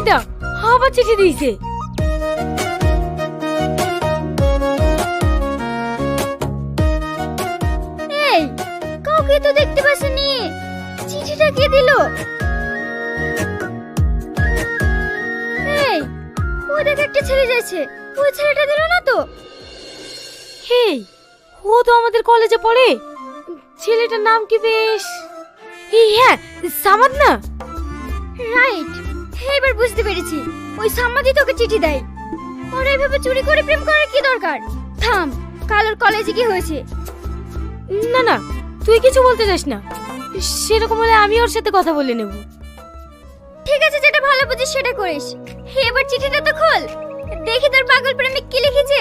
মেয়েটা আবার চিঠি দিয়েছে। এই, কাউকে তো দেখতে পাসনি, চিঠিটা কে দিল? এই, ওই দেখ একটা ছেলে যাচ্ছে, ওই ছেলেটা দিল না তো? হেই, ও তো আমাদের কলেজে পড়ে। ছেলেটার নাম কি বেশ, হ্যাঁ সামাদ না? রাইট, এবার বুঝতে পেরেছি, ওই সাম্মাদি তোকে চিঠি দেয়। ওর এইভাবে চুরি করে প্রেম করার কি দরকার? থাম, কাল ওর কলেজে কি হয়েছে? না না, তুই কিছু বলতে চাস না। সেরকম হলে আমি ওর সাথে কথা বলে নেব। ঠিক আছে, যেটা ভালো বুঝিস সেটা করিস। এবার চিঠিটা তো খোল, দেখি তোর পাগল প্রেমিক কি লিখেছে।